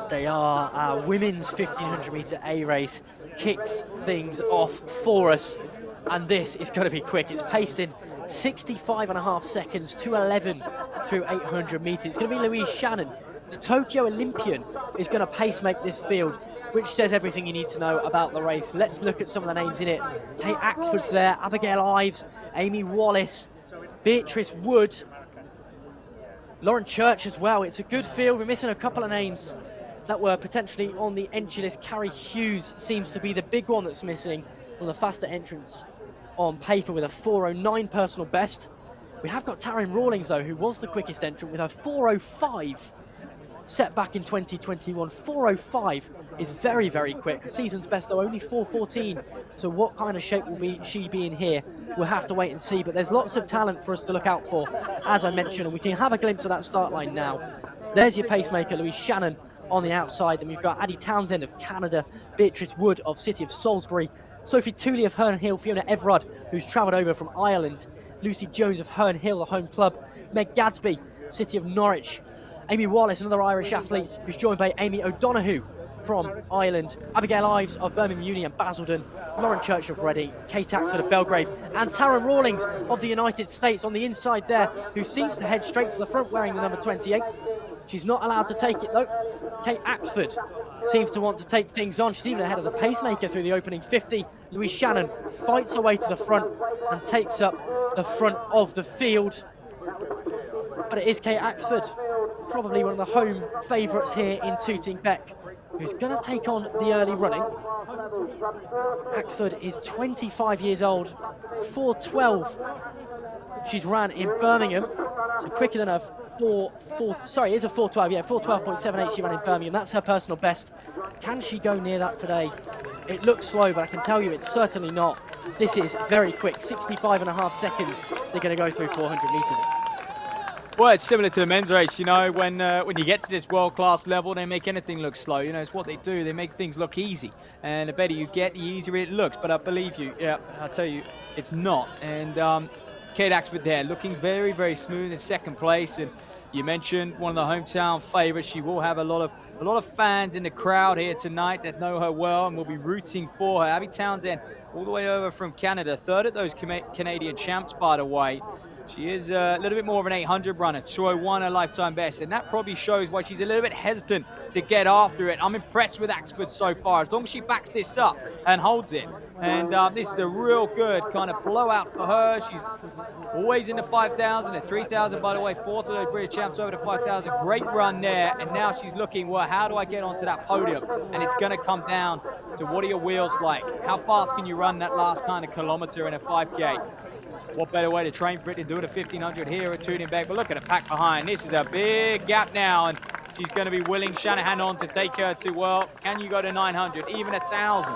They are our women's 1500 metre A race. Kicks things off for us, and this is going to be quick. It's paced in 65.5 seconds, 2:11 through 800 metres. It's going to be Louise Shannon, the Tokyo Olympian, is going to pace make this field, which says everything you need to know about the race. Let's look at some of the names in it. Kate Axford's there, Abigail Ives, Aimee Wallace, Beatrice Wood, Lauren Church as well. It's a good field. We're missing a couple of names that were potentially on the entry list. Carrie Hughes seems to be the big one that's missing on the faster entrance on paper with a 4:09 personal best. We have got Taryn Rawlings though, who was the quickest entrant with her 4:05 set back in 2021. 4:05 is very, very quick. The season's best though, only 4:14. So what kind of shape will she be in here? We'll have to wait and see, but there's lots of talent for us to look out for, as I mentioned, and we can have a glimpse of that start line now. There's your pacemaker, Louise Shannon, on the outside. Then we've got Addy Townsend of Canada, Beatrice Wood of City of Salisbury, Sophie Tooley of Herne Hill, Fiona Everard, who's travelled over from Ireland, Lucy Jones of Herne Hill, the home club, Meg Gadsby, City of Norwich, Aimee Wallace, another Irish athlete, who's joined by Amy O'Donoghue from Ireland, Abigail Ives of Birmingham Uni and Basildon, Lauren Church of Reading, Kate Axford of Belgrave, and Taryn Rawlings of the United States on the inside there, who seems to head straight to the front wearing the number 28. She's not allowed to take it though. Kate Axford seems to want to take things on. She's even ahead of the pacemaker through the opening 50. Louise Shannon fights her way to the front and takes up the front of the field. But it is Kate Axford, probably one of the home favourites here in Tooting Beck, who's going to take on the early running. Axford is 25 years old, 4:12. She's ran in Birmingham, so quicker than her 4:12, yeah, 4:12.78 she ran in Birmingham. That's her personal best. Can she go near that today? It looks slow, but I can tell you it's certainly not. This is very quick, 65.5 seconds. They're going to go through 400 metres. Well, it's similar to the men's race, you know, when you get to this world-class level, they make anything look slow. You know, it's what they do. They make things look easy. And the better you get, the easier it looks. But I believe you, yeah, I'll tell you, it's not. And Kate Axford there, looking very, very smooth in second place. And you mentioned one of the hometown favourites. She will have a lot of fans in the crowd here tonight that know her well and will be rooting for her. Abby Townsend, all the way over from Canada, third at those Canadian champs, by the way. She is a little bit more of an 800 runner, 2:01 her lifetime best, and that probably shows why she's a little bit hesitant to get after it. I'm impressed with Axford so far, as long as she backs this up and holds it. And this is a real good kind of blowout for her. She's always in the 5,000, at 3,000, by the way, fourth of the British champs over the 5,000. Great run there, and now she's looking, well, how do I get onto that podium? And it's going to come down to what are your wheels like? How fast can you run that last kind of kilometre in a 5K? What better way to train for it than doing a 1,500 here at Tooting Beck? But look at the pack behind. This is a big gap now, and she's going to be willing Shanahan on to take her to, well, can you go to 900, even 1,000?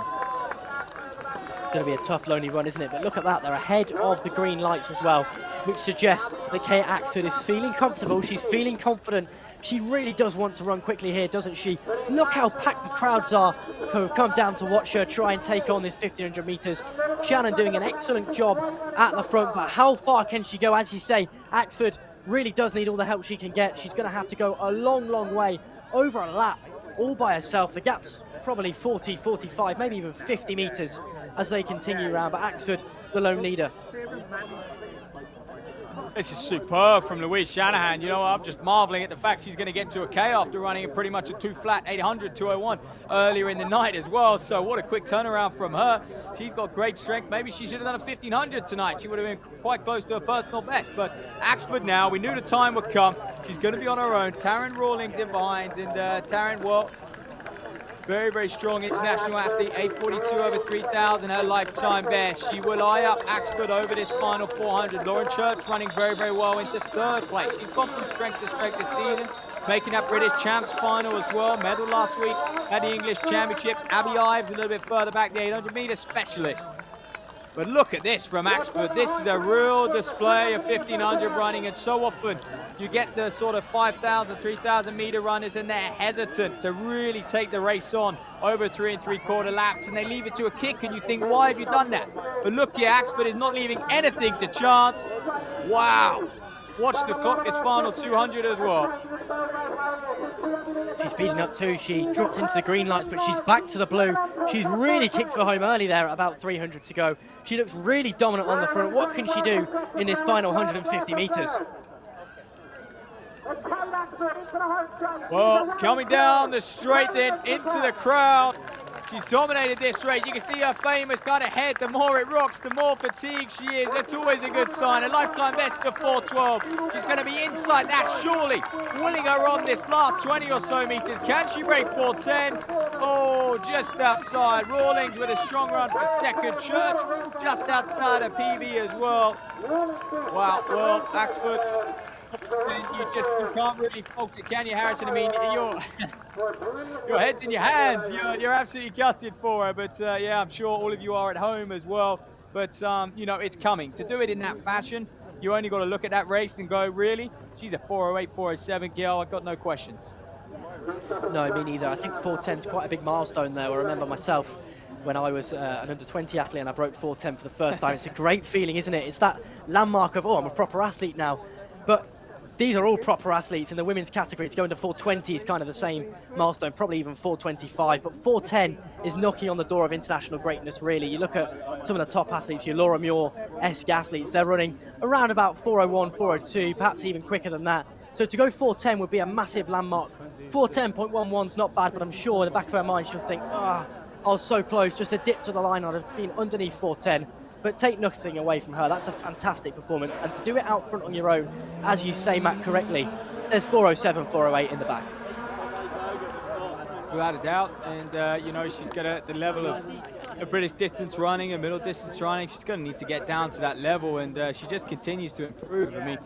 It's going to be a tough, lonely run, isn't it? But look at that. They're ahead of the green lights as well, which suggests that Kate Axford is feeling comfortable. She's feeling confident. She really does want to run quickly here, doesn't she? Look how packed the crowds are who have come down to watch her try and take on this 1,500 metres. Shannon doing an excellent job at the front, but how far can she go? As you say, Axford really does need all the help she can get. She's going to have to go a long, long way, over a lap, all by herself. The gap's probably 40, 45, maybe even 50 metres as they continue around, but Axford, the lone leader. This is superb from Louise Shanahan. You know, I'm just marvelling at the fact she's going to get to a K after running pretty much a 2-flat 800, 2:01 earlier in the night as well. So what a quick turnaround from her. She's got great strength. Maybe she should have done a 1,500 tonight. She would have been quite close to her personal best. But Axford now, we knew the time would come. She's going to be on her own. Taryn Rawlings in behind. And Taryn, well, very, very strong international athlete, 8:42 over 3,000, her lifetime best. She will eye up Axford over this final 400. Lauren Church running very, very well into third place. She's gone from strength to strength this season, making that British champs final as well. Medal last week at the English Championships. Abby Ives a little bit further back, the 800 metre specialist. But look at this from Axford. This is a real display of 1,500 running, and so often you get the sort of 5,000, 3,000 metre runners and they're hesitant to really take the race on over 3 3/4 laps, and they leave it to a kick, and you think, why have you done that? But look here, Axford is not leaving anything to chance. Wow. Watch the clock, this final 200 as well. She's speeding up too. She dropped into the green lights, but she's back to the blue. She's really kicked for home early there at about 300 to go. She looks really dominant on the front. What can she do in this final 150 metres? Well, coming down the straight then into the crowd. She's dominated this race. You can see her famous kind of head. The more it rocks, the more fatigued she is. That's always a good sign. A lifetime best of 4:12. She's going to be inside that, surely. Mullingar on this last 20 or so meters. Can she break 4:10? Oh, just outside. Rawlings with a strong run for second. Church just outside of PB as well. Wow, well, Axford, you can't really fault it, can you, Harrison? I mean, your head's in your hands. You're absolutely gutted for her. But yeah, I'm sure all of you are at home as well. But you know, it's coming. To do it in that fashion, you only got to look at that race and go, really? She's a 4:08, 4:07 girl. I've got no questions. No, me neither. I think 4:10 is quite a big milestone there. I remember myself when I was an under-20 athlete and I broke 4:10 for the first time. It's a great feeling, isn't it? It's that landmark of, oh, I'm a proper athlete now. But these are all proper athletes in the women's category. To go into 4:20 is kind of the same milestone, probably even 4:25. But 4:10 is knocking on the door of international greatness, really. You look at some of the top athletes, your Laura Muir-esque athletes, they're running around about 4:01, 4:02, perhaps even quicker than that. So to go 4:10 would be a massive landmark. 4:10.11 is not bad, but I'm sure in the back of her mind she'll think, I was so close, just a dip to the line, I'd have been underneath 4:10. But take nothing away from her. That's a fantastic performance. And to do it out front on your own, as you say, Matt, correctly, there's 4:07, 4:08 in the back. Without a doubt. And, you know, she's got the level of British distance running and middle distance running. She's going to need to get down to that level. And she just continues to improve. I mean,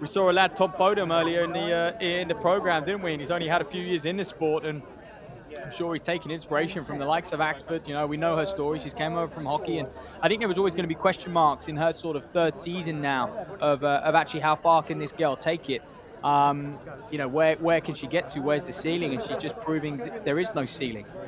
we saw a lad top podium earlier in the program, didn't we? And he's only had a few years in the sport. And I'm sure he's taken inspiration from the likes of Axford. You know, we know her story. She's came over from hockey, and I think there was always going to be question marks in her sort of third season now of actually how far can this girl take it. You know, where can she get to? Where's the ceiling? And she's just proving that there is no ceiling.